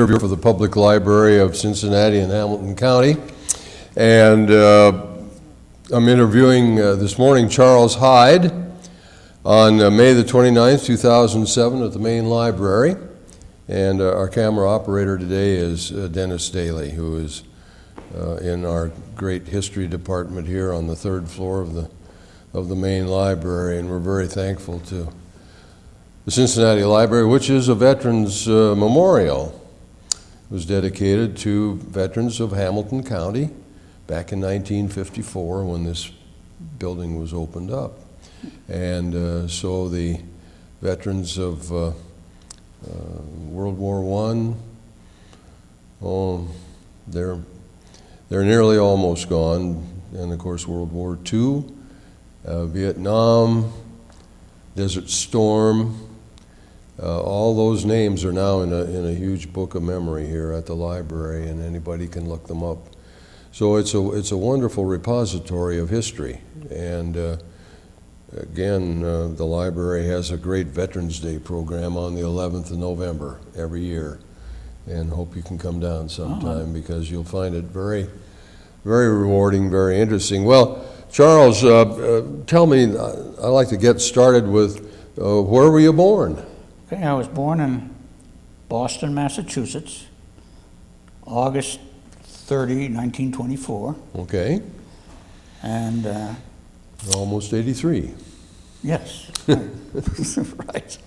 interview for the Public Library of Cincinnati and Hamilton County. And I'm interviewing this morning Charles Hyde on May the 29th, 2007 at the main library. And our camera operator today is Dennis Daly, who is in our great history department here on the third floor of the main library. And we're very thankful to the Cincinnati Library, which is a veterans memorial. It was dedicated to veterans of Hamilton County back in 1954 when this building was opened up. And so the veterans of World War I, they're nearly almost gone. And of course World War II, Vietnam, Desert Storm, all those names are now in a huge book of memory here at the library, and anybody can look them up. So it's a wonderful repository of history. And again, the library has a great Veterans Day program on the 11th of November every year, and hope you can come down sometime because you'll find it very, very rewarding, very interesting. Well, Charles, tell me, I'd like to get started with where were you born? Okay, I was born in Boston, Massachusetts, August 30, 1924. Okay. And almost 83. yes, right.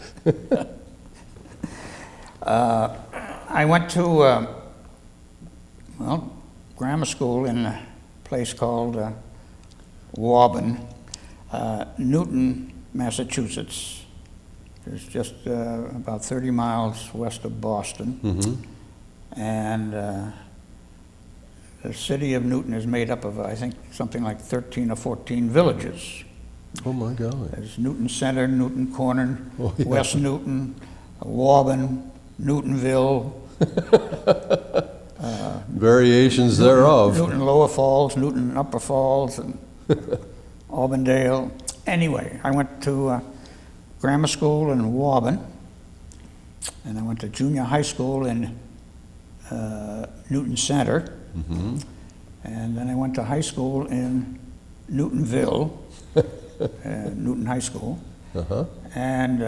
I went to grammar school in a place called Waban, Newton, Massachusetts. It's just about 30 miles west of Boston. Mm-hmm. And the city of Newton is made up of, I think, something like 13 or 14 villages. Oh my God. There's Newton Center, Newton Corner, yeah. West Newton, Waban, Newtonville. Variations thereof. Newton Lower Falls, Newton Upper Falls, and Auburndale. Anyway, I went to grammar school in Waban, and I went to junior high school in Newton Center, mm-hmm. and then I went to high school in Newtonville, Newton High School, uh-huh. And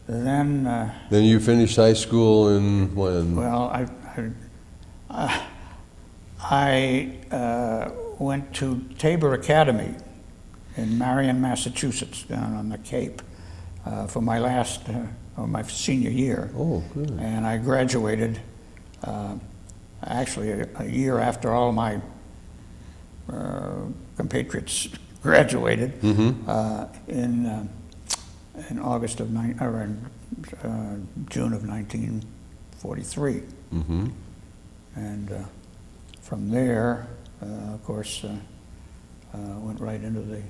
then you finished high school in when? Well, I went to Tabor Academy in Marion, Massachusetts, down on the Cape, for my my senior year. Oh, good. And I graduated actually a year after all my compatriots graduated, mm-hmm. In August of June of 1943. Mm-hmm. And from there, of course, went right into the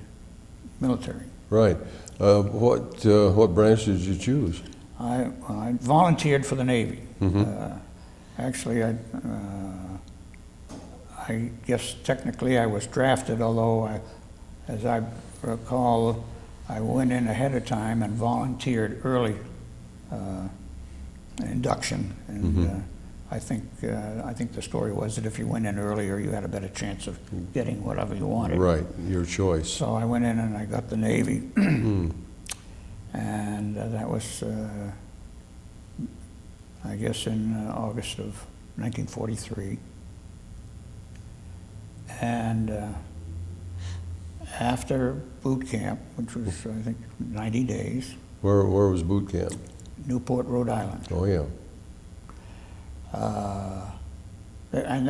military. Right. What branch did you choose? I volunteered for the Navy. Mm-hmm. Actually, I guess technically I was drafted, although as I recall, I went in ahead of time and volunteered early induction. And mm-hmm. I think the story was that if you went in earlier, you had a better chance of getting whatever you wanted. Right, your choice. So I went in and I got the Navy, and that was, I guess, in August of 1943. And after boot camp, which was, I think, 90 days. Where was boot camp? Newport, Rhode Island. Oh, yeah. And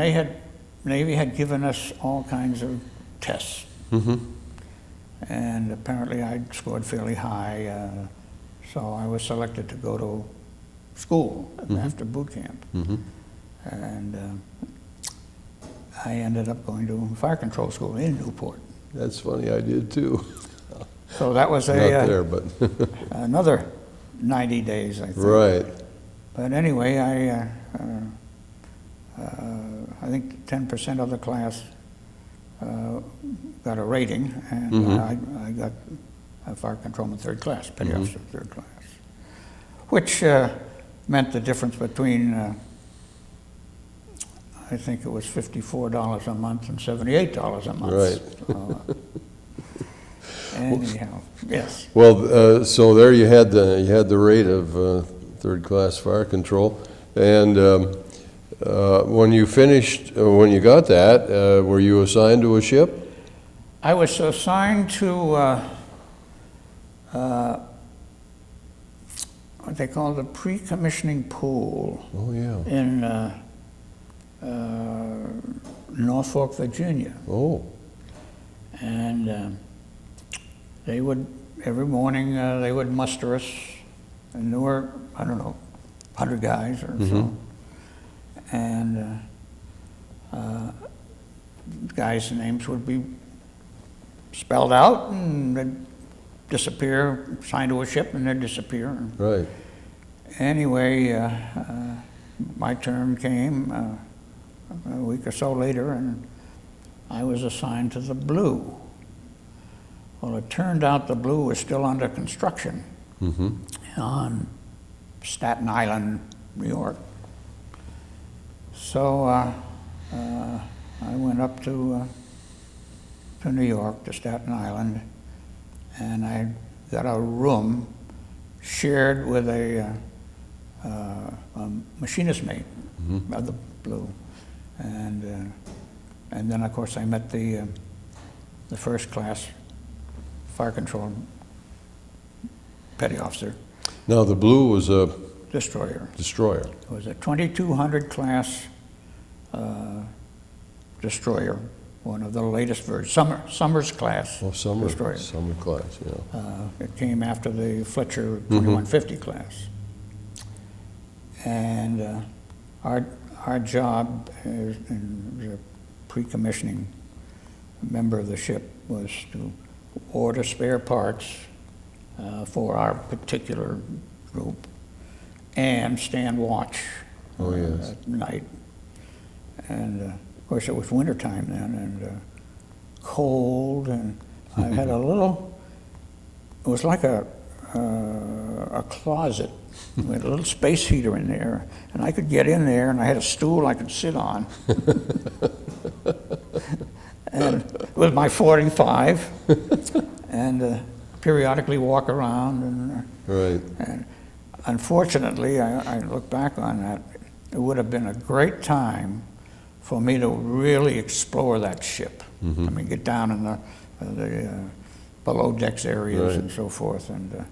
Navy had given us all kinds of tests. Mm-hmm. And apparently I scored fairly high, so I was selected to go to school mm-hmm. after boot camp. Mm-hmm. And I ended up going to fire control school in Newport. That's funny, I did too. So that was not there, but another 90 days, I think. Right. But anyway, I think 10% of the class got a rating, and mm-hmm. I got a fire controlman third class, petty mm-hmm. officer third class, which meant the difference between I think it was $54 a month and $78 a month. Right. Anyhow, yes. Well, so there you had the rate of third class fire control, and when you finished, when you got that, were you assigned to a ship? I was assigned to what they call the pre-commissioning pool Oh yeah. in Norfolk, Virginia. Oh. And they would, every morning, they would muster us, and there were, I don't know, 100 guys or so. And guys' names would be spelled out, and they'd disappear, signed to a ship, and they'd disappear. Right. Anyway, my turn came a week or so later, and I was assigned to the Blue. Well, it turned out the Blue was still under construction on Staten Island, New York. So I went up to New York, to Staten Island, and I got a room shared with a machinist mate of the Blue, and then of course I met the first class fire control petty officer. Now the Blue was a Destroyer. destroyer. It was a 2200 class destroyer, one of the latest versions, Summers class destroyer. Summer class, yeah. It came after the Fletcher 2150 class. And our job as a pre-commissioning member of the ship was to order spare parts for our particular group and stand watch at night. And of course it was wintertime then, and cold, and I had a little, it was like a closet with a little space heater in there, and I could get in there, and I had a stool I could sit on. And with my 45, and periodically walk around, and Right. and unfortunately, I look back on that, it would have been a great time for me to really explore that ship. I mean, get down in the below decks areas and so forth, and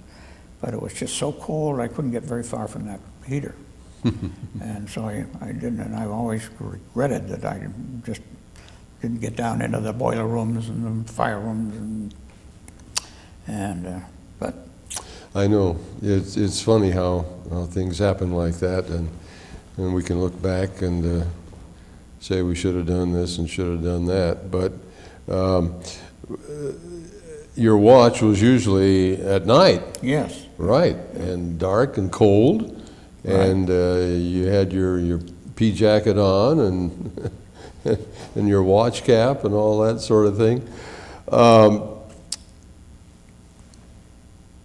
but it was just so cold I couldn't get very far from that heater. And so I didn't, and I've always regretted that I just didn't get down into the boiler rooms and the fire rooms, and but I know. It's funny how things happen like that, and we can look back and say we should have done this and should have done that. But your watch was usually at night. yes, Right, and dark and cold, and you had your pea jacket on and and your watch cap and all that sort of thing.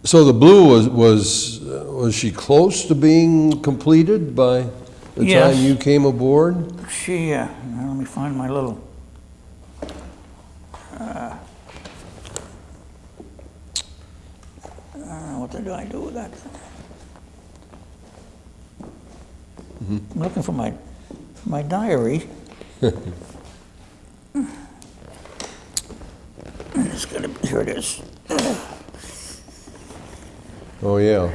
So the Blue was she close to being completed by the Yes. time you came aboard? she, let me find my little, what did I do with that? I'm looking for my diary. It's gonna, here it is. Oh yeah,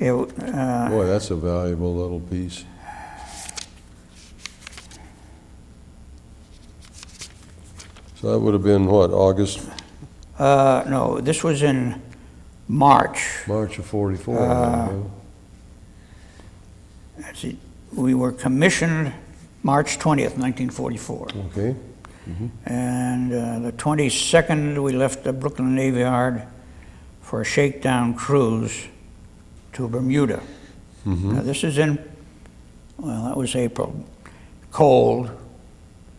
It, boy, that's a valuable little piece. So that would have been what, August, no, this was in March. March of '44. Let's see, we were commissioned March 20th, 1944. Okay. And the 22nd, we left the Brooklyn Navy Yard for a shakedown cruise to Bermuda. Now this is in, well, that was April. Cold.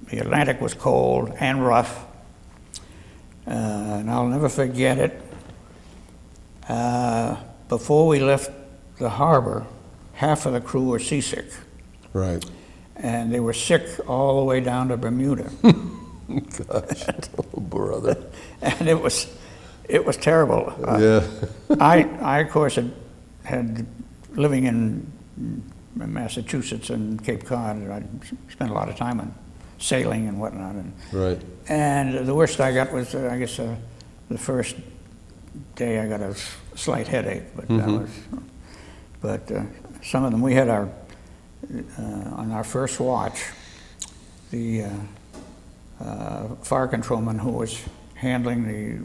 The Atlantic was cold and rough. And I'll never forget it. Before we left the harbor, half of the crew were seasick. Right. and they were sick all the way down to Bermuda. Gosh, oh, brother. And it was terrible. Yeah. I of course had living in Massachusetts and Cape Cod. I spent a lot of time on sailing and whatnot. Right. And the worst I got was, I guess, the first day I got a slight headache. But that was. But some of them, we had our on our first watch, the fire controlman who was handling the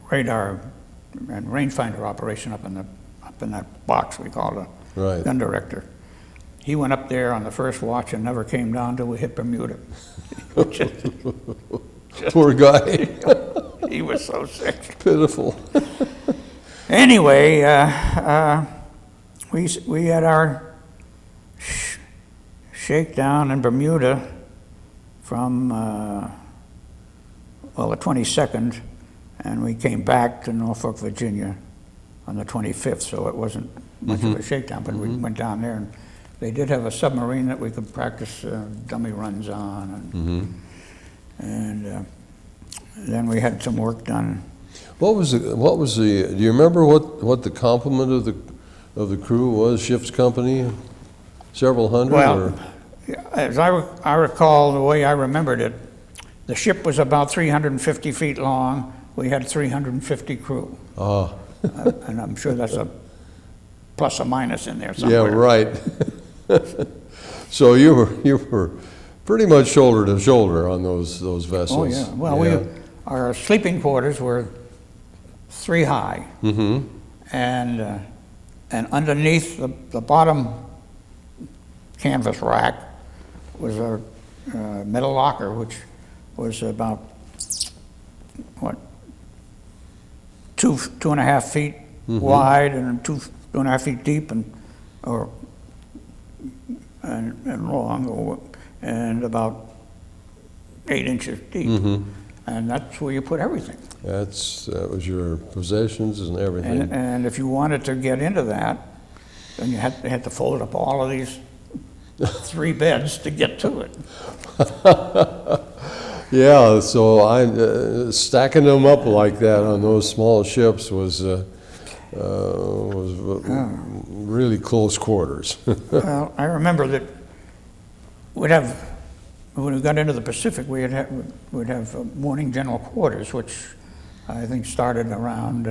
radar and rangefinder operation up in that box we called a Right. gun director. He went up there on the first watch and never came down till we hit Bermuda. Poor guy. He was so sick. Pitiful. Anyway, we had our shakedown in Bermuda from the 22nd, and we came back to Norfolk, Virginia on the 25th, so it wasn't much of a shakedown, but we went down there, and they did have a submarine that we could practice dummy runs on, and then we had some work done. What was the, do you remember what the complement of the crew was, ship's company? Several hundred? Well, or? as I recall, the way I remembered it, the ship was about 350 feet long. We had 350 crew. Ah. And I'm sure that's a plus or minus in there somewhere. Yeah, right. So you were pretty much shoulder to shoulder on those vessels. Oh, yeah. Well, our sleeping quarters were 3 high. And underneath the bottom canvas rack was a metal locker, which was about, what, 2.5 feet wide and 2.5 feet deep and long, and about 8 inches deep. And that's where you put everything. That was your possessions and everything. And if you wanted to get into that, then you had to fold up all of these 3 beds to get to it. Yeah, so stacking them up like that on those small ships was really close quarters. Well, I remember that when we got into the Pacific, we'd have morning general quarters, which I think started around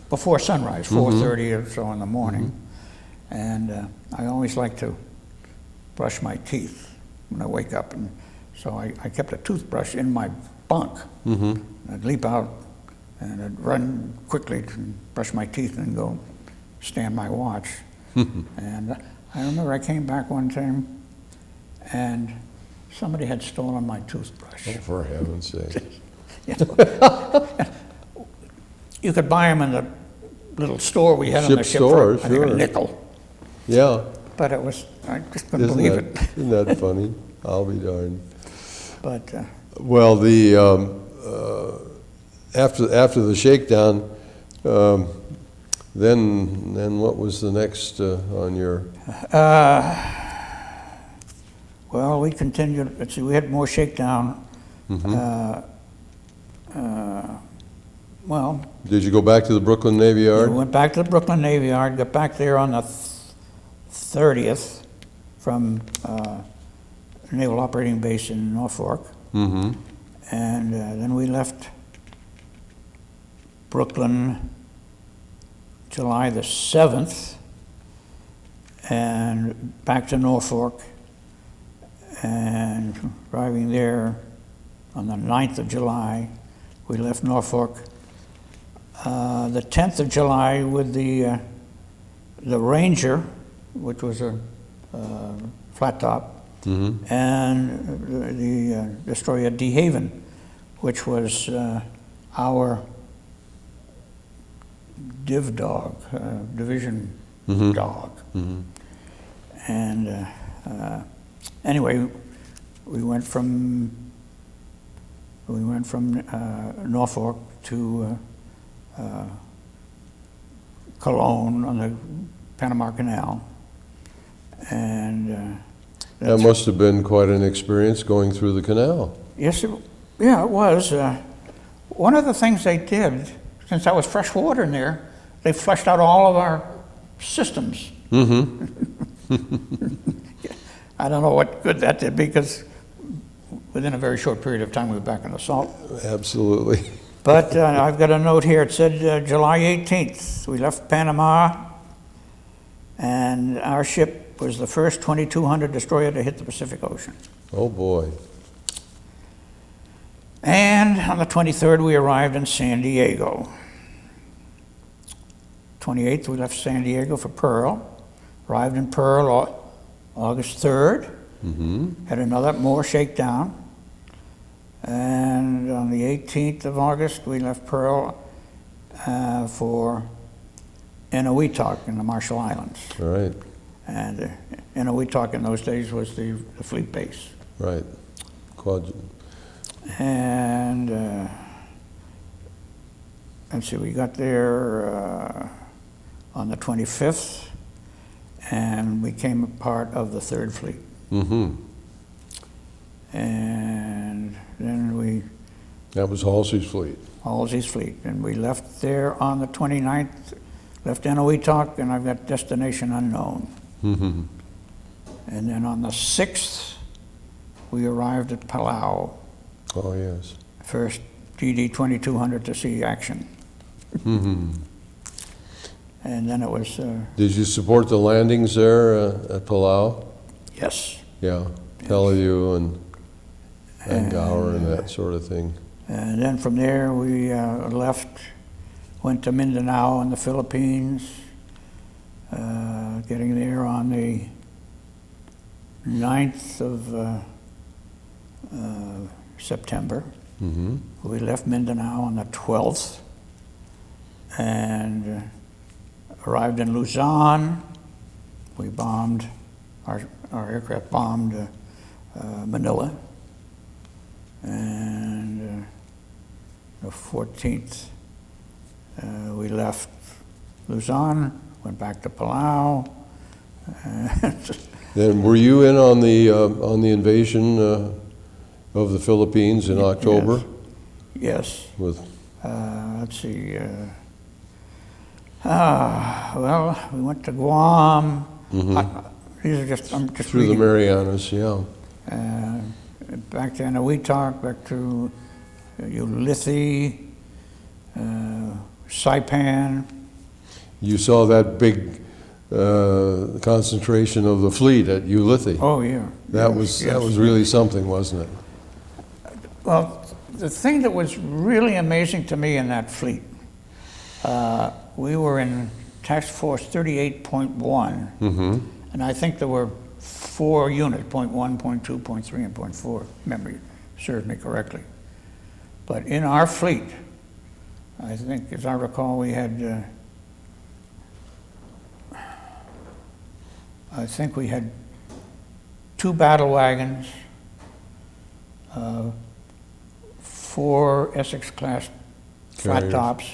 before sunrise, 4:30 or so in the morning. And I always like to brush my teeth when I wake up, and so I kept a toothbrush in my bunk. I'd leap out and I'd run quickly to brush my teeth and go stand my watch. And I remember I came back one time and somebody had stolen my toothbrush. Oh, for heaven's sake. You could buy them in the little store we had on the ship store, for, I think, sure. a nickel. Yeah. But it was, I just couldn't believe it. Isn't that funny? I'll be darned. But Well, the after the shakedown, then what was the next on your? well, we continued. Let's see, we had more shakedown. Well, Did you go back to the Brooklyn Navy we Yard? went back to the Brooklyn Navy Yard. Got back there on the 30th from Naval Operating Base in Norfolk, and then we left Brooklyn July the 7th, and back to Norfolk, and arriving there on the 9th of July. We left Norfolk the 10th of July with the Ranger, which was a flat top, and the destroyer De Haven, which was our div dog, division dog. And anyway, we went from Norfolk to Cologne on the Panama Canal. And That must have been quite an experience going through the canal. yes, yeah, it was. One of the things they did, since that was fresh water in there, they flushed out all of our systems. Mm-hmm. I don't know what good that did, because within a very short period of time we were back in the salt. Absolutely. But I've got a note here. It said July 18th, we left Panama, and our ship was the first 2200 destroyer to hit the Pacific Ocean. Oh, boy. And on the 23rd, we arrived in San Diego. 28th, we left San Diego for Pearl. Arrived in Pearl August 3rd. Mm-hmm. Had another more shakedown. And on the 18th of August, we left Pearl for Eniwetok in the Marshall Islands. All right. And Eniwetok in those days was the fleet base. Right. And let's see, we got there on the 25th, and we became a part of the Third Fleet. Mm-hmm. And then That was Halsey's fleet. Halsey's fleet, and we left there on the 29th, left Eniwetok, and I've got destination unknown. Mm-hmm. And then on the 6th, we arrived at Palau, Oh, yes. first DD 2200 to see action. Mm-hmm. And then it was, Did you support the landings there at Palau? yes. Yeah. Teleview and Gower and that sort of thing. And then from there, we left, went to Mindanao in the Philippines, getting there on the 9th of September. Mm-hmm. We left Mindanao on the 12th and arrived in Luzon. We bombed, our aircraft bombed Manila. And the 14th, we left Luzon, went back to Palau. Then were you in on the invasion of the Philippines in October? Yes. With Let's see. Well, we went to Guam. Mhm. These are just, I'm just through the reading. Marianas, yeah. Back to Eniwetok, back to Ulithi, Saipan. You saw that big concentration of the fleet at Ulithi. Oh, yeah. That Yes, was really something, wasn't it? Well, the thing that was really amazing to me in that fleet, we were in Task Force 38.1, Mm-hmm. and I think there were 4 units, point 1, point 2, point 3, and point 4, memory serves me correctly. But in our fleet, I think, as I recall, we had, I think we had 2 battle wagons, 4 Essex-class flat Carriers. tops,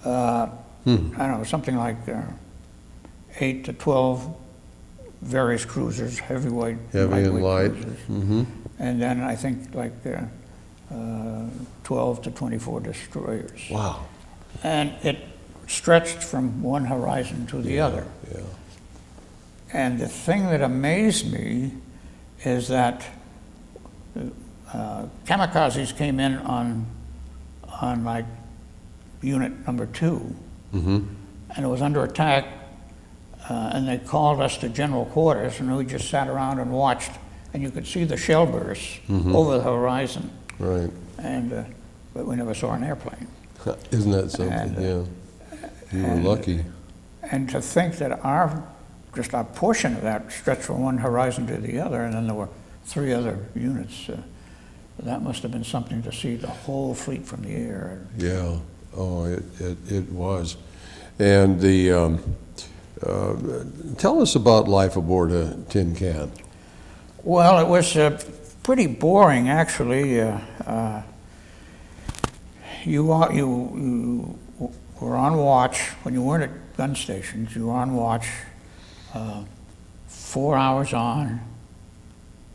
I don't know, something like 8 to 12 various cruisers, heavyweight, Heavy and lightweight light. cruisers. Mm-hmm. And then I think like 12 to 24 destroyers. Wow. And it stretched from one horizon to the other. Yeah. And the thing that amazed me is that kamikazes came in on like unit number 2, Mm-hmm. and it was under attack, and they called us to general quarters, and we just sat around and watched, and you could see the shell bursts over the horizon, Right. and but we never saw an airplane. Isn't that something? And, yeah. You were lucky. And to think that just our portion of that stretched from one horizon to the other, and then there were 3 other units. That must have been something to see the whole fleet from the air. Yeah. Oh, it was. And tell us about life aboard a tin can. Well, it was pretty boring, actually. You were on watch. When you weren't at gun stations, you were on watch 4 hours on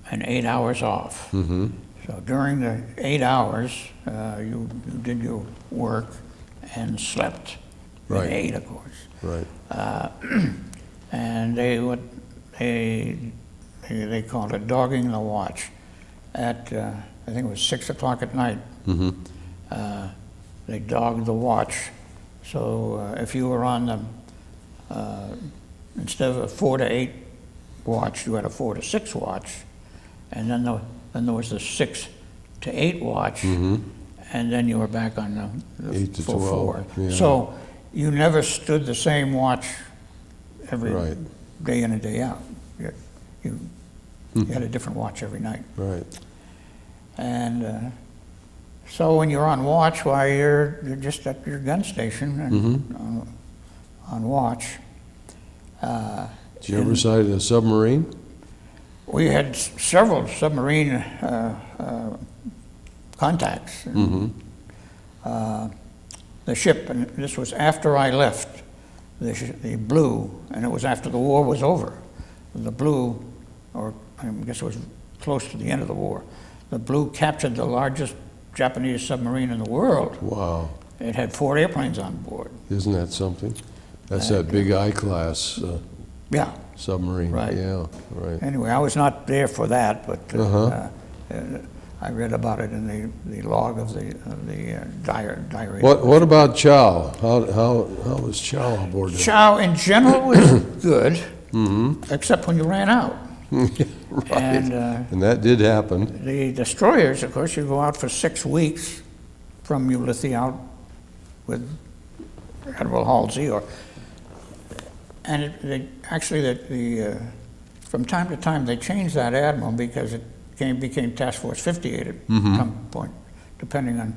and 8 hours off. Mm-hmm. So during the 8 hours, you did your work and slept. Right. And ate, of course. Right. And they called it dogging the watch. At I think it was 6 o'clock at night. Mm-hmm. They dogged the watch. So if you were on the instead of a 4 to 8 watch, you had a 4 to 6 watch, and then there was the 6 to 8 watch, Mm-hmm. and then you were back on the 8 to full 12. 4. Yeah. So you never stood the same watch every Right. day in and day out. You had a different watch every night. Right. And so when you're on watch, why you're just at your gun station and on watch. Did you ever sight a submarine? We had several submarine contacts. The ship, and this was after I left, the Blue, and it was after the war was over. The Blue, or I guess it was close to the end of the war, the Blue captured the largest Japanese submarine in the world. Wow. It had 4 airplanes on board. Isn't that something? That's that big I-class Yeah. submarine. Right. Yeah, right. Anyway, I was not there for that, but I read about it in the log of the diary. What about chow? How was chow aboard there? Chow in general was good, except when you ran out. Right. And that did happen. the destroyers, of course, you go out for 6 weeks from Ulithi out with Admiral Halsey, and from time to time they changed that admiral because it became Task Force 58 at some point, depending on,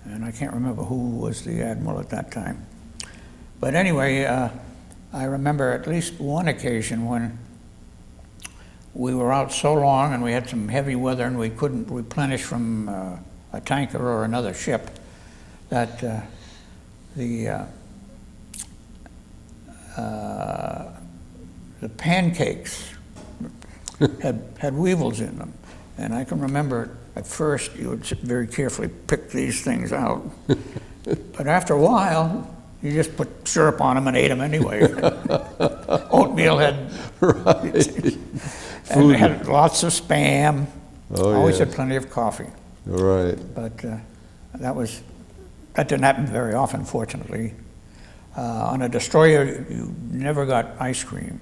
and I can't remember who was the admiral at that time. But anyway, I remember at least one occasion when we were out so long and we had some heavy weather and we couldn't replenish from a tanker or another ship, that the pancakes had weevils in them. And I can remember at first you would very carefully pick these things out. But after a while, you just put syrup on them and ate them anyway. Oatmeal had, Right. and they had lots of Spam. Oh, Always yes. had plenty of coffee. Right. But that didn't happen very often, fortunately. On a destroyer, you never got ice cream.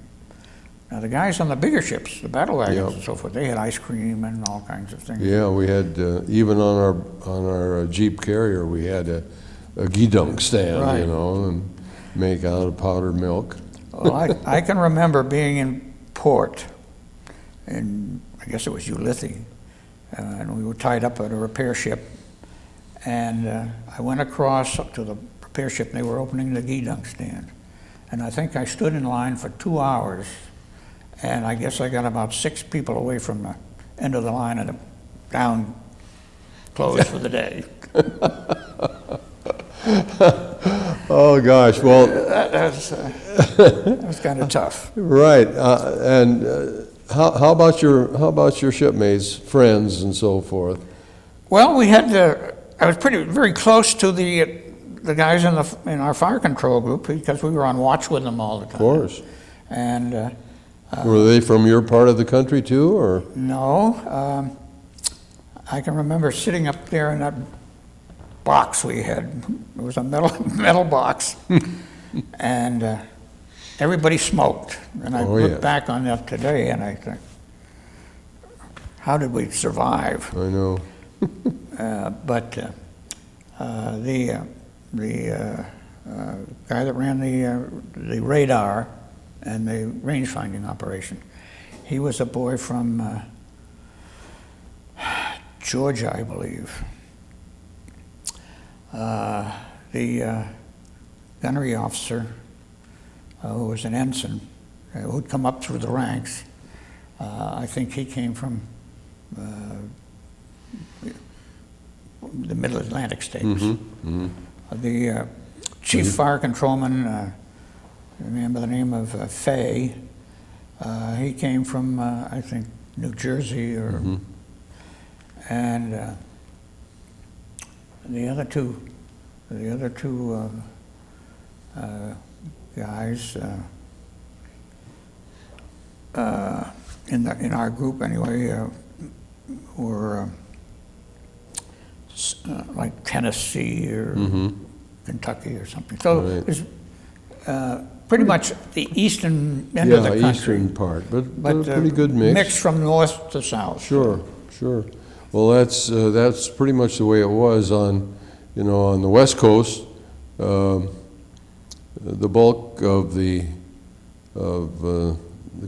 Now, the guys on the bigger ships, the battle wagons Yep. and so forth, they had ice cream and all kinds of things. Yeah, we had, even on our Jeep carrier, we had a gidunk stand, Right. and make out of powdered milk. Well, I can remember being in port, and I guess it was Ulithi, and we were tied up at a repair ship, and I went across up to the repair ship, and they were opening the gidunk stand. And I think I stood in line for 2 hours, and I guess I got about 6 people away from the end of the line and down, closed for the day. Oh, gosh, well, That was kind of tough. right, and how about your shipmates, friends, and so forth? Well, we had I was very close to the guys in our fire control group because we were on watch with them all the time. Of course. And Were they from your part of the country too, or? no, I can remember sitting up there in that box we had. It was a metal box, and everybody smoked. And I Oh, look yes. back on that today, and I think, how did we survive? I know. But the guy that ran the radar and the range finding operation, he was a boy from Georgia, I believe. The gunnery officer, who was an ensign, who'd come up through the ranks, I think he came from the Middle Atlantic states. The chief fire controlman a man by the name of Fay. He came from, I think, New Jersey, or and the other two guys in our group anyway were like Tennessee or Kentucky or something. So Right. it's pretty much the eastern end of the country. Yeah, eastern part, but a pretty good mix. Mixed from north to south. Sure, sure. Well, that's pretty much the way it was on, on the West Coast. The bulk of the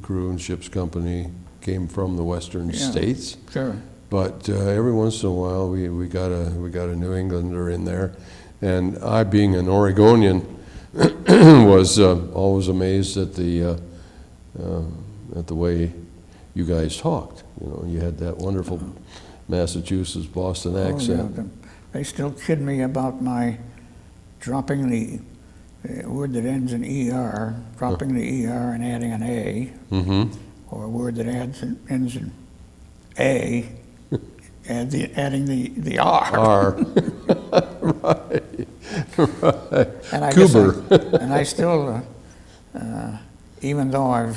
crew and ship's company came from the western states. Sure. But every once in a while, we got a New Englander in there, and I, being an Oregonian, was always amazed at the way you guys talked. You had that wonderful Massachusetts Boston accent. Oh, yeah. They still kid me about my dropping the word that ends in ER, dropping the ER and adding an A, or a word that ends in A, adding the R. R. Right. Right. And I Cooper. and I still, even though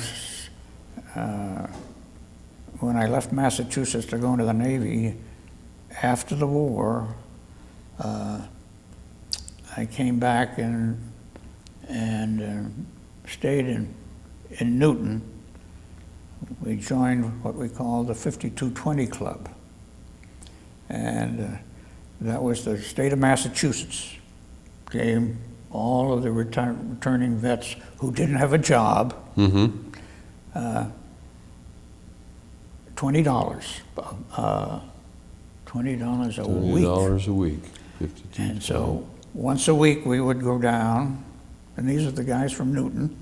when I left Massachusetts to go into the Navy, after the war, I came back and stayed in Newton. We joined what we call the 5220 Club. And that was the state of Massachusetts. Gave all of the returning vets who didn't have a job $20. $20 a week. $20 a week. 52. And so once a week we would go down, and these are the guys from Newton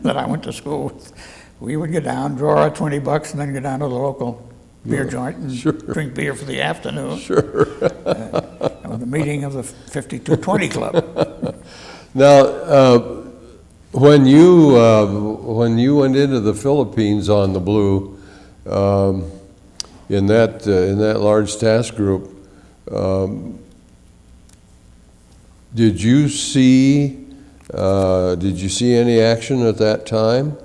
that I went to school with. We would go down, draw our $20, and then go down to the local beer joint and drink beer for the afternoon. Sure. The meeting of the 5220 Club. Now, when you went into the Philippines on the Blue, in that large task group, did you see any action at that time?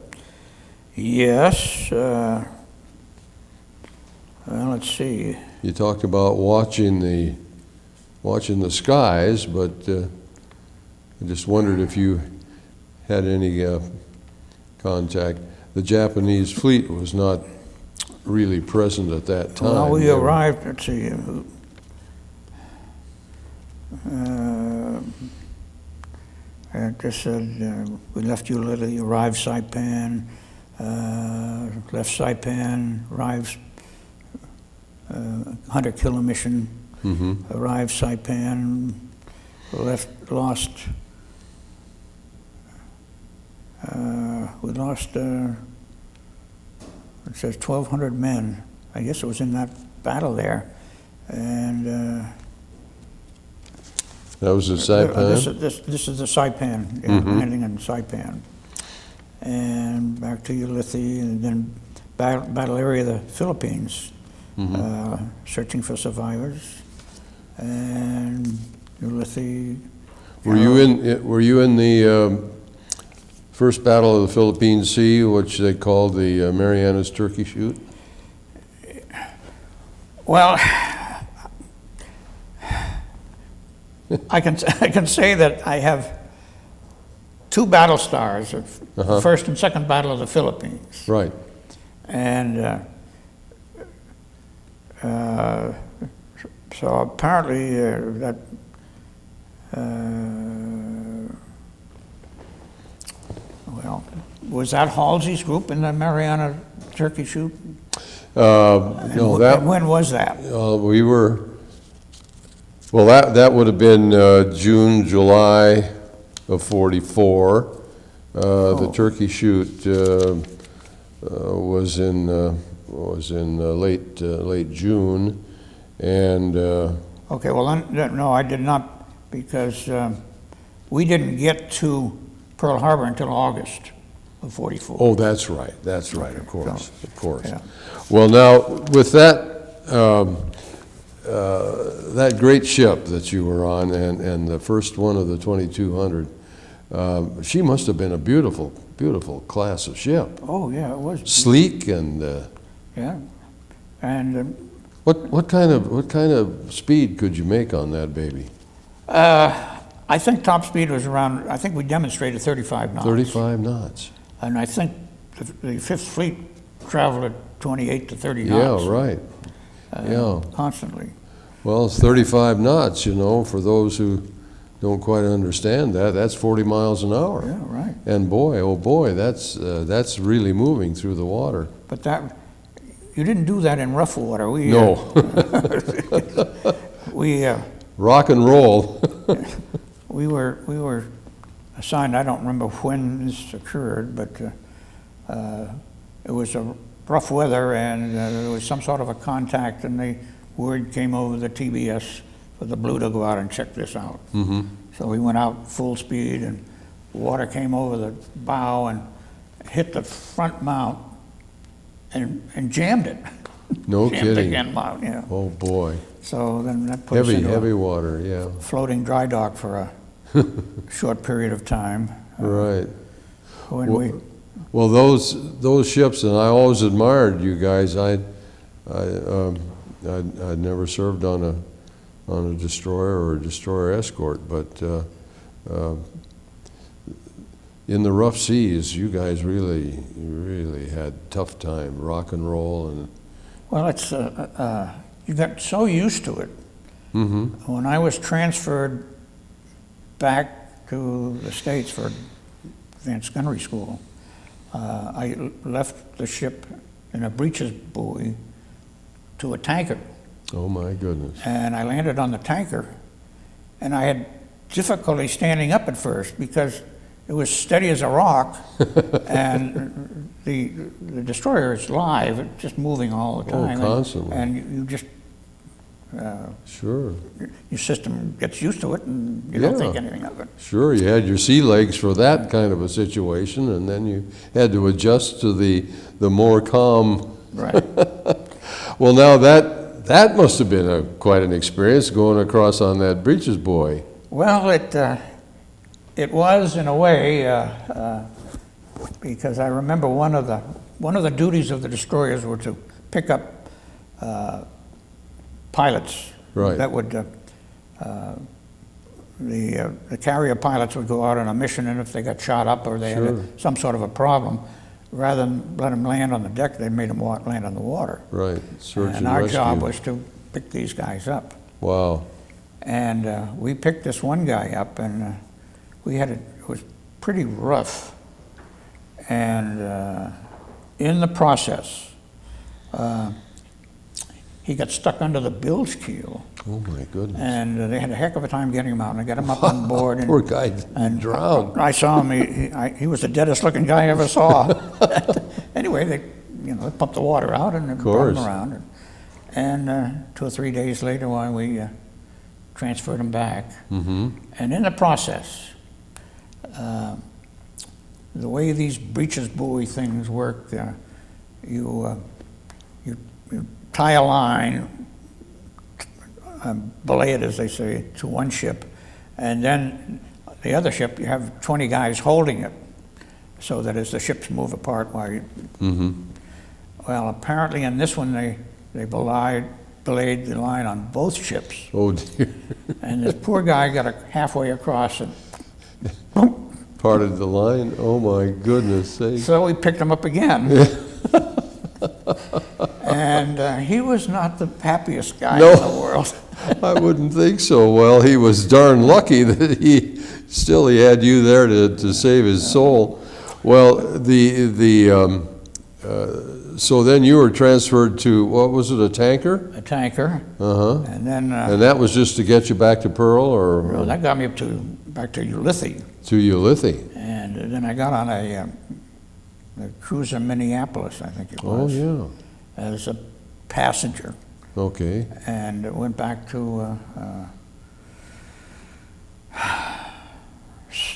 Yes. Well, let's see. You talked about watching the skies, but I just wondered if you had any contact. The Japanese fleet was not really present at that time. Well, we arrived, let's see, it just said we left Ulithi, arrived Saipan, left Saipan, arrived Hunter Killer Mission, arrived Saipan, we lost, it says 1,200 men. I guess it was in that battle there. And that was at Saipan? This is the Saipan, landing in Saipan. And back to Ulithi, and then battle area of the Philippines, searching for survivors. And Ulithi. Were you in the first battle of the Philippine Sea, which they called the Marianas Turkey Shoot? Well, I can say that I have 2 battle stars of the first and second battle of the Philippines. Right. And so apparently that well, was that Halsey's group in the Mariana Turkey Shoot? No, When was that? we were. Well, that would have been June, July of '44. The Turkey Shoot was in late June, and Okay, well, no, I did not, because we didn't get to Pearl Harbor until August of 44. Oh, that's right, of course, So, of course. yeah. Well, now, with that great ship that you were on, and the first one of the 2200, she must have been a beautiful, beautiful class of ship. Oh, yeah, it was. Sleek and Yeah. And what kind of speed could you make on that baby? I think top speed was around, I think we demonstrated 35 knots. 35 knots. And I think the Fifth Fleet traveled at 28 to 30 knots. Yeah, right. Yeah. Constantly. Well, it's 35 knots, you know, for those who don't quite understand that, that's 40 miles an hour. Yeah, right. And boy, oh boy, that's really moving through the water. But that, you didn't do that in rough water. We, No. we, Rock and roll. we were assigned, I don't remember when this occurred, but it was a rough weather, and there was some sort of a contact, and the word came over the TBS for the Blue to go out and check this out. Mm-hmm. So we went out full speed, and water came over the bow and hit the front mount and jammed it. No jammed kidding. the end mount, yeah. Oh boy. So then that put us into Heavy a water, yeah. floating dry dock for a short period of time. Right. When we, Well, those ships, and I always admired you guys. I'd never served on a destroyer or a destroyer escort, but in the rough seas, you guys really had tough time, rock and roll, and well, it's you got so used to it. mm-hmm. When I was transferred back to the States for advanced gunnery school, I left the ship in a breeches buoy to a tanker. Oh my goodness. And I landed on the tanker, and I had difficulty standing up at first because it was steady as a rock, and the destroyer is live, it's just moving all the time. Constantly. And you just, Sure. your system gets used to it, and you don't think anything of it. Sure, you had your sea legs for that kind of a situation, and then you had to adjust to the more calm. Right. Well, now that must have been quite an experience going across on that breeches buoy. Well, it was in a way, because I remember one of the duties of the destroyers were to pick up pilots. Right. That would the carrier pilots would go out on a mission, and if they got shot up or they had some sort of a problem, rather than let them land on the deck, they made them land on the water. Right. Search and our rescue. job was to pick these guys up. Wow. And we picked this one guy up, and it was pretty rough. And in the process, he got stuck under the bilge keel. Oh my goodness. And they had a heck of a time getting him out, and I got him up on board. And, Poor guy drowned. I saw him. He was the deadest looking guy I ever saw. Anyway, they pumped the water out and brought him around. And 2 or 3 days later, we transferred him back. Mm-hmm. And in the process, the way these breeches buoy things work, you tie a line, belay it, as they say, to one ship, and then the other ship, you have 20 guys holding it, so that as the ships move apart, while you... Mm-hmm. Well, apparently in this one, they belayed the line on both ships. Oh dear. And this poor guy got halfway across, and Parted the line. Oh my goodness sake. so we picked him up again. And he was not the happiest guy in the world. I wouldn't think so. Well, he was darn lucky that he had you there to save his soul. Well, so then you were transferred to, what was it, a tanker? A tanker. Uh-huh. And then... and that was just to get you back to Pearl, or? well, that got me back to Ulithi. To Ulithi. And then I got on a cruiser Minneapolis, I think it Oh, was. yeah. As a passenger. Okay. And went back to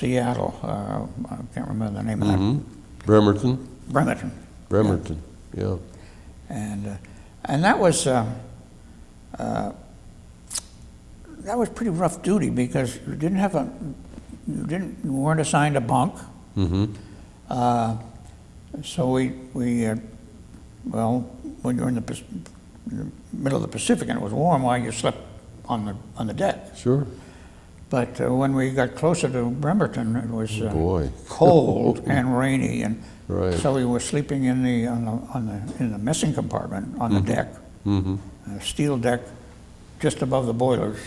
Seattle. I can't remember the name of Bremerton? that. Bremerton. Bremerton, yeah. And that was pretty rough duty because you weren't assigned a bunk. So well, when you're in the middle of the Pacific and it was warm, well, you slept on the deck. Sure. But when we got closer to Bremerton, it was Boy. cold and rainy, and Right. so we were sleeping in the messing compartment on the deck, a steel deck, just above the boilers.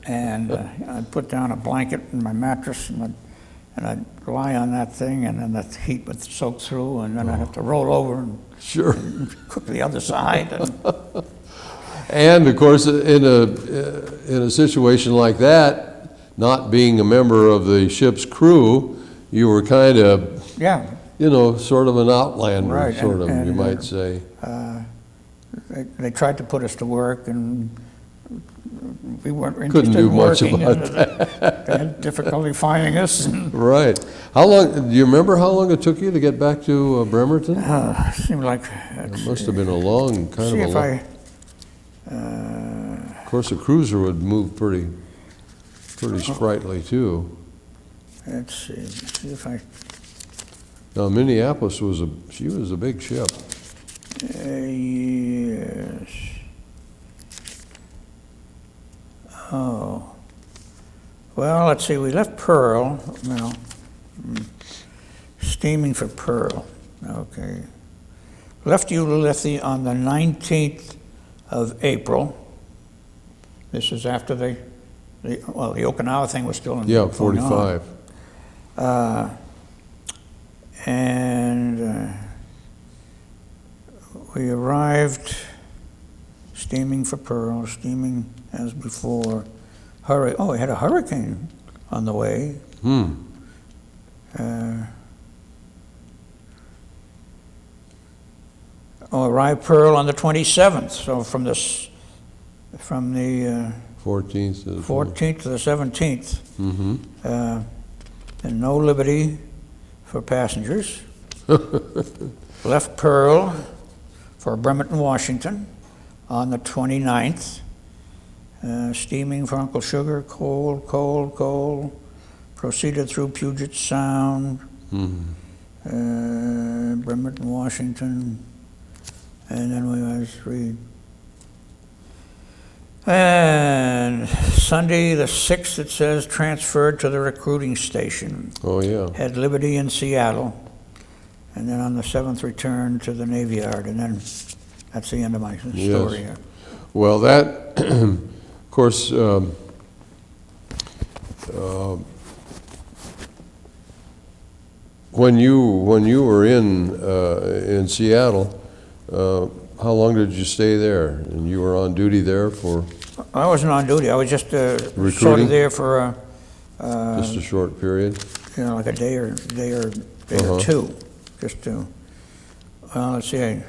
And I'd put down a blanket and my mattress, and I'd lie on that thing, and then the heat would soak through, and then I'd have to roll over and Sure. cook the other side. And of course, in a situation like that, not being a member of the ship's crew, you were kind of, Yeah, sort of an outlander, Right, sort of, and, you might say. they tried to put us to work, and we weren't Couldn't interested do in much working. about and they had difficulty finding us. Right. How long, do you remember how long it took you to get back to Bremerton? Seemed like It must have been a long, kind see of a if long. Of course, a cruiser would move pretty sprightly too. let's see if I Now, Minneapolis was a big ship. yes. Oh, well, let's see. We left Pearl. Well, steaming for Pearl. Okay. Left Ulithi on the 19th of April. This is after the Okinawa thing was still in Yeah, going on. 45. And we arrived steaming for Pearl, steaming as before. We had a hurricane on the way. Arrived Pearl on the 27th, so from the 14th to the 14th to the 17th. And no liberty for passengers. Left Pearl for Bremerton, Washington on the 29th. Steaming for Uncle Sugar, cold. Proceeded through Puget Sound, Bremerton, Washington, and then we and Sunday the 6th, it says, transferred to the recruiting station. Oh, yeah. Had liberty in Seattle, and then on the 7th returned to the Navy Yard, and then that's the end of my story here. Well, that, of course, when you were in Seattle, how long did you stay there? And you were on duty there for I wasn't on duty. I was just sort Recruiting? of there for just a short period? like a day or two, just to. Well, let's see.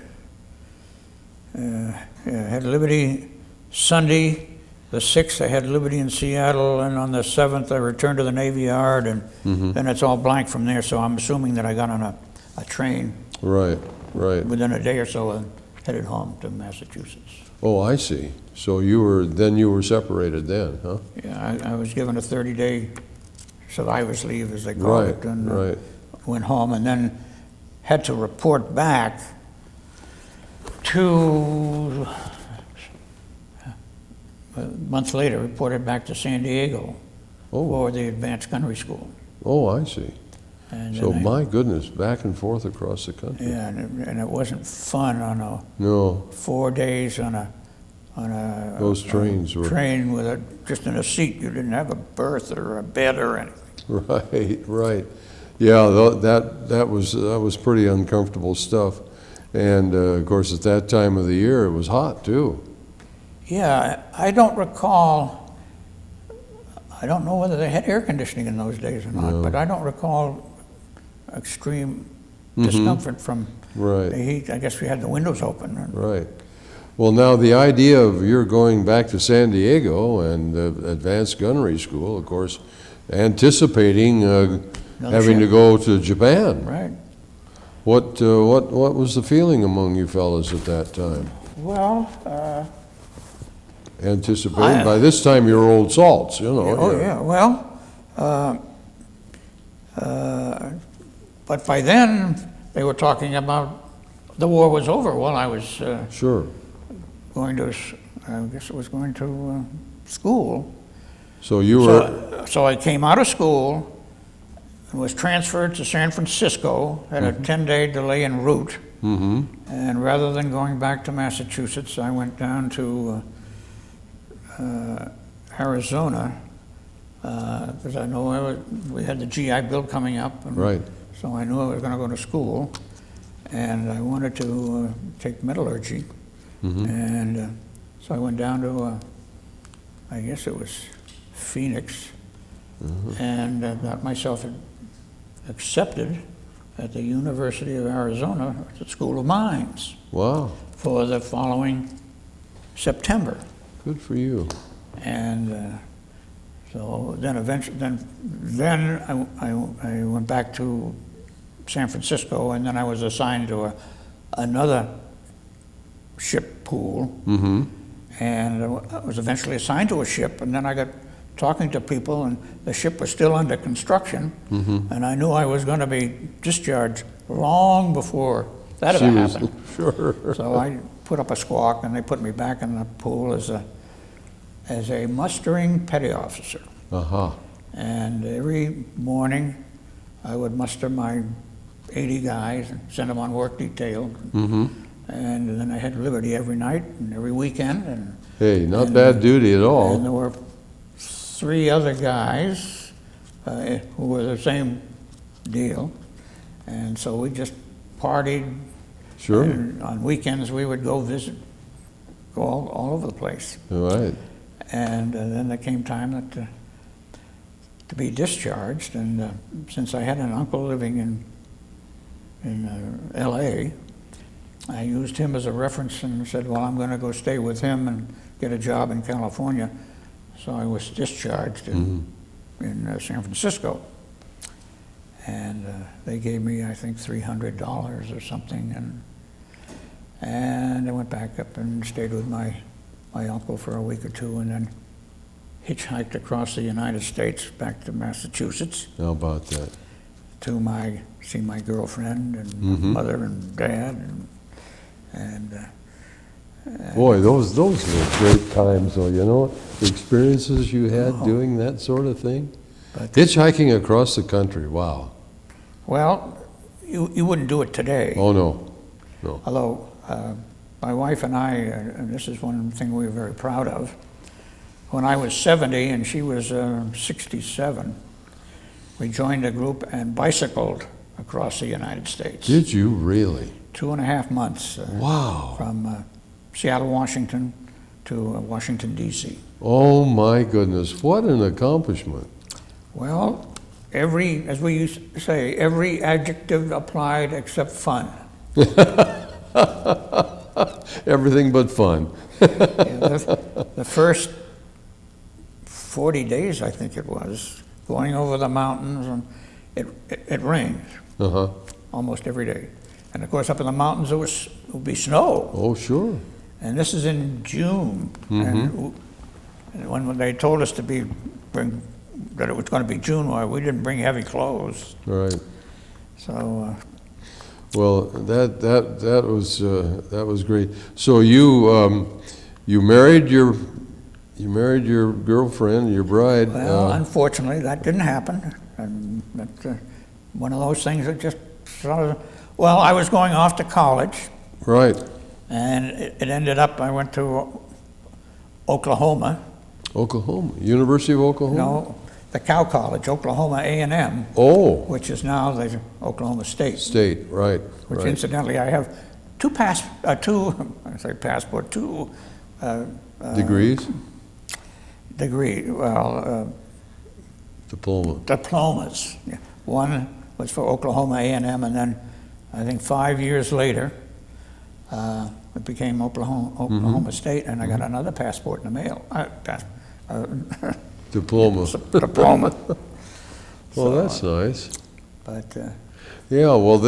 I had liberty Sunday, the 6th. I had liberty in Seattle, and on the 7th I returned to the Navy Yard, and then it's all blank from there. So I'm assuming that I got on a train Right. within a day or so and headed home to Massachusetts. Oh, I see. So you were separated then, huh? Yeah, I was given a 30-day survivor's leave, as they call it, and went home, and then had to report back to, a month later, reported back to San Diego for the advanced gunnery school. Oh, I see. And So, then my goodness, back and forth across the country. yeah, and it wasn't fun on No, 4 days on a those trains were. train with just in a seat. You didn't have a berth or a bed or anything. Right. Yeah, that was pretty uncomfortable stuff. And, of course, at that time of the year, it was hot, too. Yeah, I don't recall, I don't know whether they had air conditioning in those days or not, but I don't recall extreme discomfort from the heat. I guess we had the windows open. Right. Well, now, the idea of your going back to San Diego and the advanced gunnery school, of course, anticipating having to ship. go to Japan. Right. What was the feeling among you fellas at that time? Well, Anticipating, by this time you're old salts, you know. oh yeah, well, but by then they were talking about the war was over. Well, I was Sure. going to, I guess it was going to school. So you were, So I came out of school and was transferred to San Francisco, had a 10-day delay en route. And rather than going back to Massachusetts, I went down to Arizona, because I know we had the GI Bill coming up. And right. so I knew I was going to go to school, and I wanted to take metallurgy. And so I went down to, I guess it was Phoenix, and got myself accepted at the University of Arizona at the School of Mines Wow. for the following September. Good for you. And so then eventually, then I went back to San Francisco, and then I was assigned to another ship pool. And I was eventually assigned to a ship, and then I got talking to people, and the ship was still under construction, and I knew I was going to be discharged long before that ever happened. Sure. So I put up a squawk, and they put me back in the pool as a mustering petty officer. And every morning, I would muster my 80 guys and send them on work detail. And then I had liberty every night and every weekend. And Hey, not bad duty at all. And there were 3 other guys who were the same deal. And so we just partied. Sure. And on weekends, we would go all over the place. All right. And then there came time that to be discharged. And since I had an uncle living in L.A., I used him as a reference and said, well, I'm going to go stay with him and get a job in California. So I was discharged in San Francisco. And they gave me, I think, $300 or something. And I went back up and stayed with my uncle for a week or two, and then hitchhiked across the United States back to Massachusetts How about that? to see my girlfriend and mother and dad. Boy, those were great times, though, you know, the experiences you had doing that sort of thing. But- Hitchhiking across the country, wow. Well, you wouldn't do it today. Oh, no. Although my wife and I, and this is one thing we were very proud of, when I was 70 and she was 67, we joined a group and bicycled across the United States. Did you really? 2.5 months. Wow. From Seattle, Washington to Washington, D.C. Oh, my goodness, what an accomplishment. Well, as we used to say, every adjective applied except fun. Everything but fun. The first 40 days, I think it was, going over the mountains, and it rained almost every day. And of course, up in the mountains, it would be snow. Oh, sure. And this is in June. And when they told us that it was going to be June, well, we didn't bring heavy clothes. Right. So. Well, that was great. So you married your girlfriend, your bride. Well, unfortunately, that didn't happen. And that's one of those things that just sort of. Well, I was going off to college. Right. And it ended up, I went to Oklahoma. Oklahoma, University of Oklahoma? No, the Cow College, Oklahoma A&M. Oh. Which is now the Oklahoma State. State, right. Which right. incidentally, I have two degrees? Diplomas. Yeah. One was for Oklahoma A&M, and then I think 5 years later, it became Oklahoma State, and I got another passport in the mail. Diploma. Diploma. Well, So, that's nice. But, Yeah, well,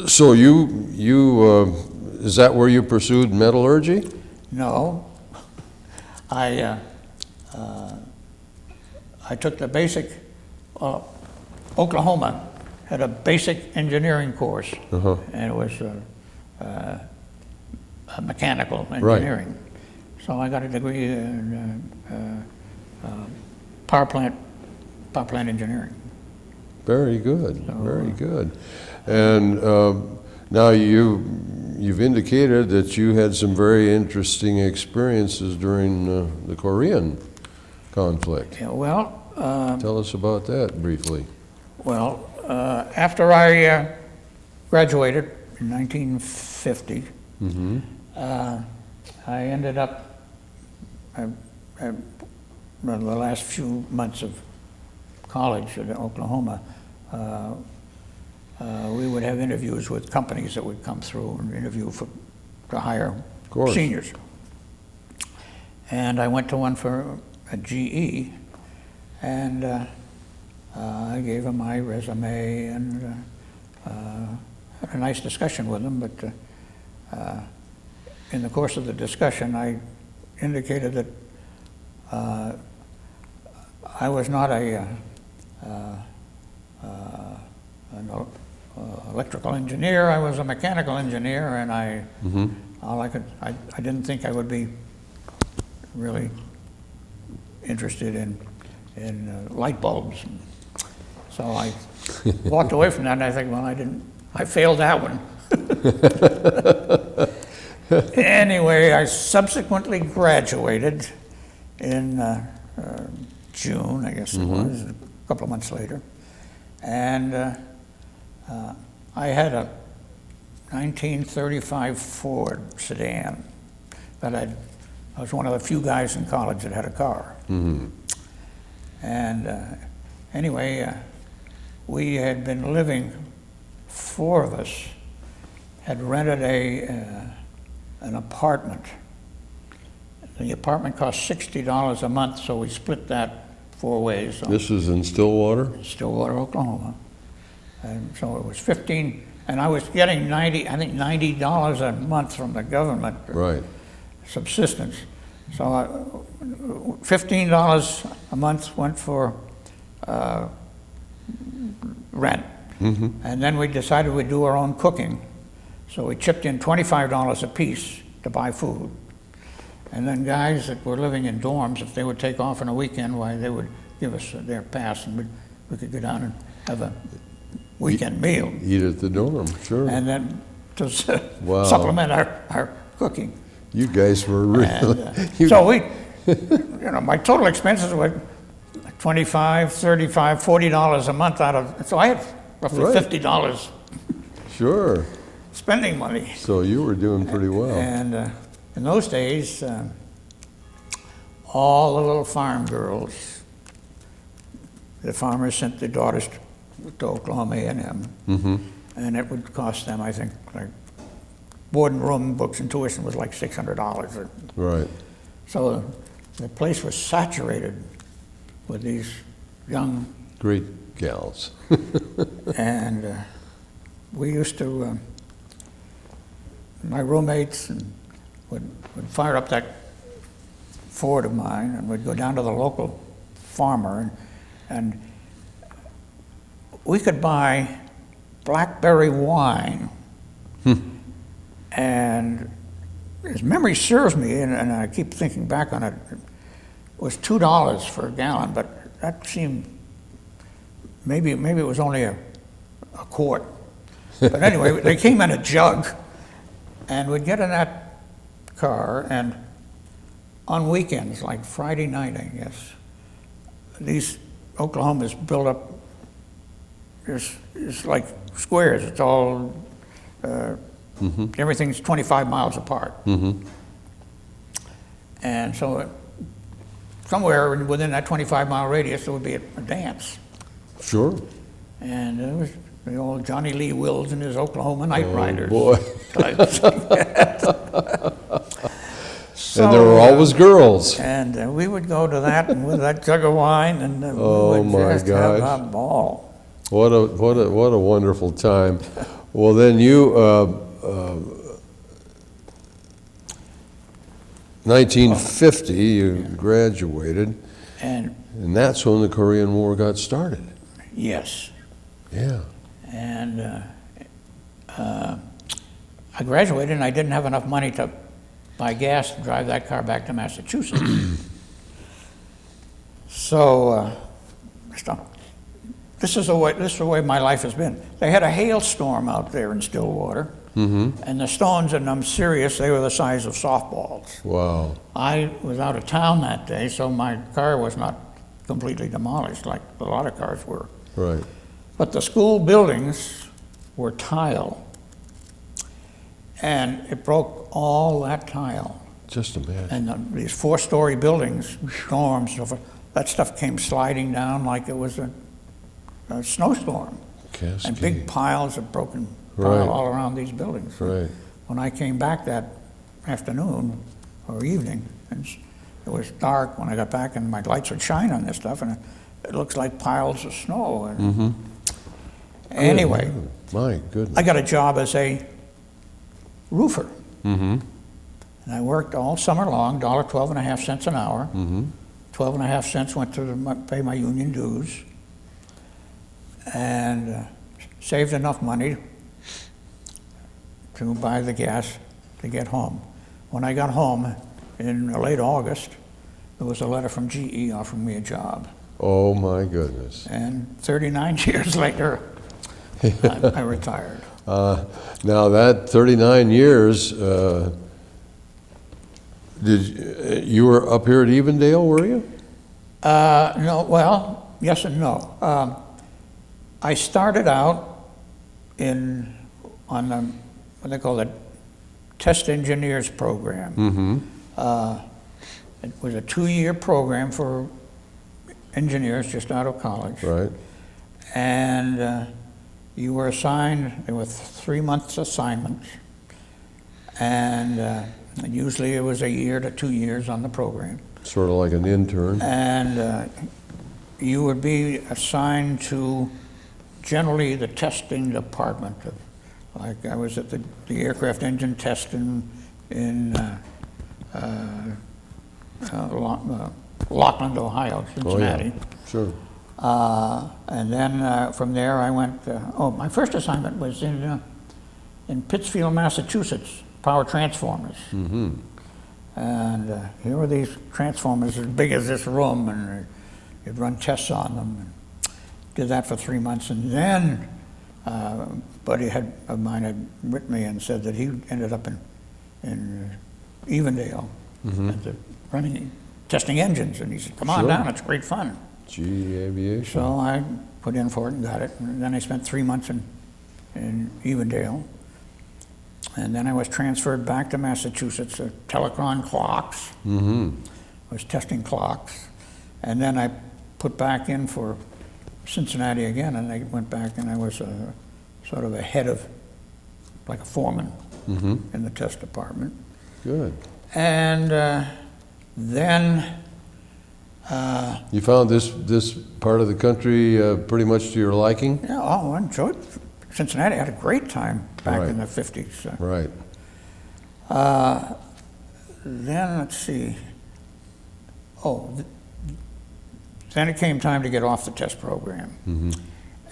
so is that where you pursued metallurgy? no, I took the basic, Oklahoma had a basic engineering course, and it was a mechanical engineering. So I got a degree in power plant engineering. Very good, very good. And now you've indicated that you had some very interesting experiences during the Korean conflict. Yeah, well, Tell us about that briefly. well, after I graduated in 1950, I ended up, the last few months of college at Oklahoma, we would have interviews with companies that would come through and interview to hire seniors. And I went to one for a GE, and I gave them my resume and had a nice discussion with them, but in the course of the discussion, I indicated that I was not an electrical engineer. I was a mechanical engineer, and I didn't think I would be really interested in light bulbs. So I walked away from that, and I think, well, I failed that one. Anyway, I subsequently graduated in June, I guess it was, a couple of months later. And I had a 1935 Ford sedan that I was one of the few guys in college that had a car. And anyway, we had been living, four of us had rented an apartment. The apartment cost $60 a month, so we split that 4 ways. So This is in Stillwater? Stillwater, Oklahoma. And so it was 15, and I was getting $90 a month from the government. Right. Subsistence. So $15 a month went for rent. And then we decided we'd do our own cooking. So we chipped in $25 a piece to buy food. And then guys that were living in dorms, if they would take off on a weekend, why, they would give us their pass, and we could go down and have a weekend meal. Eat at the dorm, sure. And then to Wow. supplement our cooking. You guys were really... And, so we, my total expenses were $25, $35, $40 a month out of, so I had roughly Right. $50 Sure. spending money. So you were doing pretty well. And in those days, all the little farm girls, the farmers sent their daughters to Oklahoma A&M, and it would cost them, I think, like board and room, books and tuition was like $600. Right. So the place was saturated with these young, Great gals. and we used to, my roommates would fire up that Ford of mine, and we'd go down to the local farmer, and we could buy blackberry wine. And as memory serves me, and I keep thinking back on it, it was $2 for a gallon, but that seemed, maybe it was only a quart. But anyway, they came in a jug, and we'd get in that car, and on weekends, like Friday night, I guess, these Oklahomas built up, it's like squares. It's all, everything's 25 miles apart. And so somewhere within that 25-mile radius, there would be a dance. Sure. And it was the old Johnny Lee Wills and his Oklahoma Night Riders. Boy. So, And there were always girls. And we would go to that and with that jug of wine, and Oh, we my would just have gosh. a ball. What a wonderful time. Well, then you, 1950, you graduated, And and that's when the Korean War got started. yes, Yeah. and I graduated and I didn't have enough money to buy gas to drive that car back to Massachusetts. So, this is the way my life has been. They had a hailstorm out there in Stillwater, and the stones, and I'm serious, they were the size of softballs. Wow. I was out of town that day, so my car was not completely demolished like a lot of cars were. Right. But the school buildings were tile, and it broke all that tile. Just imagine. And these four-story buildings, storms, so forth, that stuff came sliding down like it was a snowstorm. And Cascade. big piles of broken Right. tile all around these buildings. Right. When I came back that afternoon or evening, and it was dark when I got back, and my lights would shine on this stuff, and it looks like piles of snow. And anyway, My goodness. I got a job as a roofer. And I worked all summer long, $12.50 an hour. 12.5 cents went to pay my union dues, and saved enough money to buy the gas to get home. When I got home in late August, there was a letter from GE offering me a job. Oh, my goodness. And 39 years later, I retired. Now, that 39 years, you were up here at Evendale, were you? No, well, yes and no. I started out on the, what they call the test engineers program. It was a 2-year program for engineers just out of college. Right. And you were assigned, there were 3 months assignments, and usually it was a year to 2 years on the program. Sort of like an intern. And you would be assigned to generally the testing department. Like I was at the aircraft engine testing in Lockland, Ohio, Cincinnati. Oh, yeah. Sure. And then from there I went, my first assignment was in Pittsfield, Massachusetts, power transformers. And here were these transformers as big as this room, and you'd run tests on them. And did that for 3 months, and then a buddy of mine had written me and said that he ended up in Evendale testing engines, and he said, "Come on Sure. down, it's great fun." GE Aviation. So I put in for it and got it, and then I spent 3 months in Evendale. And then I was transferred back to Massachusetts to Telecron clocks. I was testing clocks. And then I put back in for Cincinnati again, and I went back and I was sort of a head of, like a foreman in the test department. Good. And then You found this part of the country pretty much to your liking? yeah, I enjoyed Cincinnati. I had a great time back in the 50s. Right. Then, let's see. Then it came time to get off the test program.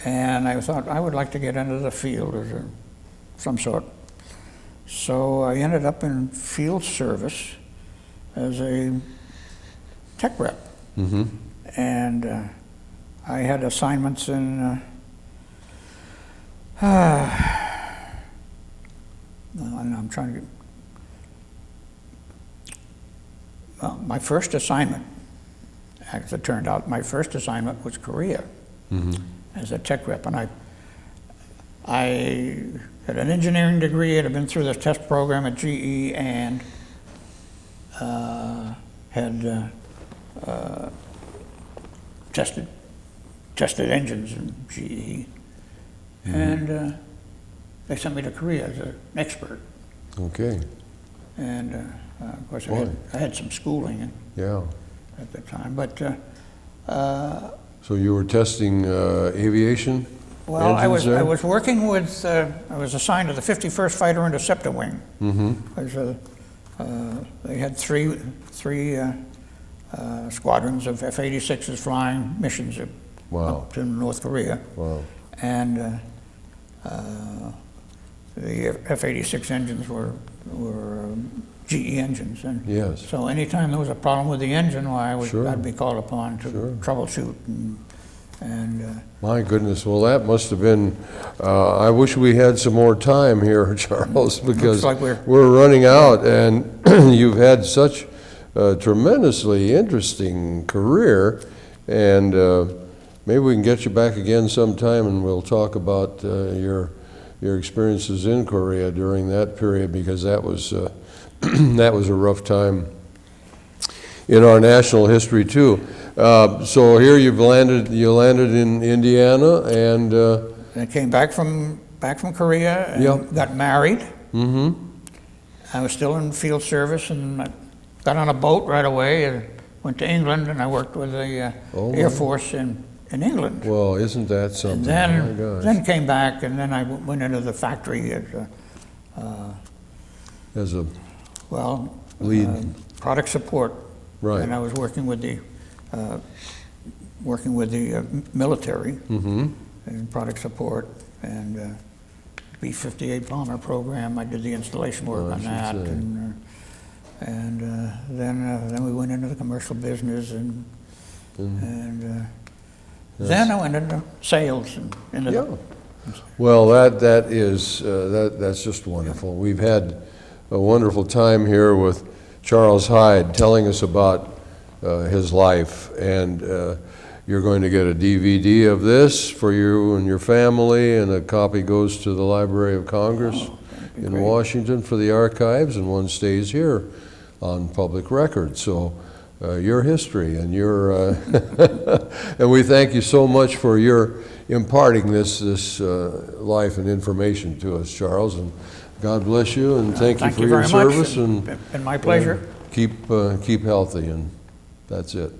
And I thought I would like to get into the field of some sort. So I ended up in field service as a tech rep. And I had assignments in I'm trying to get, well, my first assignment, as it turned out, my first assignment was Korea as a tech rep. And I had an engineering degree, had been through the test program at GE, and had tested engines in GE. And they sent me to Korea as an expert. Okay. And of course, Boy. I had some schooling. And Yeah. at the time. But So you were testing aviation well, engines there? I was working with, I was assigned to the 51st Fighter Interceptor Wing. They had three squadrons of F-86s flying missions up to North Korea. Wow. And the F-86 engines were GE engines. And Yes. so anytime there was a problem with the engine, well, Sure. I'd be called upon to Sure. troubleshoot. And My goodness, well, that must have been, I wish we had some more time here, Charles, because like we're running out, and you've had such a tremendously interesting career, and maybe we can get you back again sometime, and we'll talk about your experiences in Korea during that period, because that was that was a rough time in our national history too. So here you landed in Indiana, and I came back from Korea and Yep. got married. I was still in field service, and I got on a boat right away and went to England, and I worked with the Air Force in England. well, isn't that something? And My gosh. then came back, and then I went into the factory As a lead product support. Right. And I was working with the military in product support, and B-58 bomber program. I did the installation work on that, and then we went into the commercial business, and then I went into sales and into Well, that's just wonderful. We've had a wonderful time here with Charles Hyde telling us about his life, and you're going to get a DVD of this for you and your family, and a copy goes to the Library of Congress in Washington for the archives, and one stays here on public record. So your history and your and we thank you so much for your imparting this life and information to us, Charles, and God bless you, and thank you for your service, and my pleasure. and keep healthy, and that's it.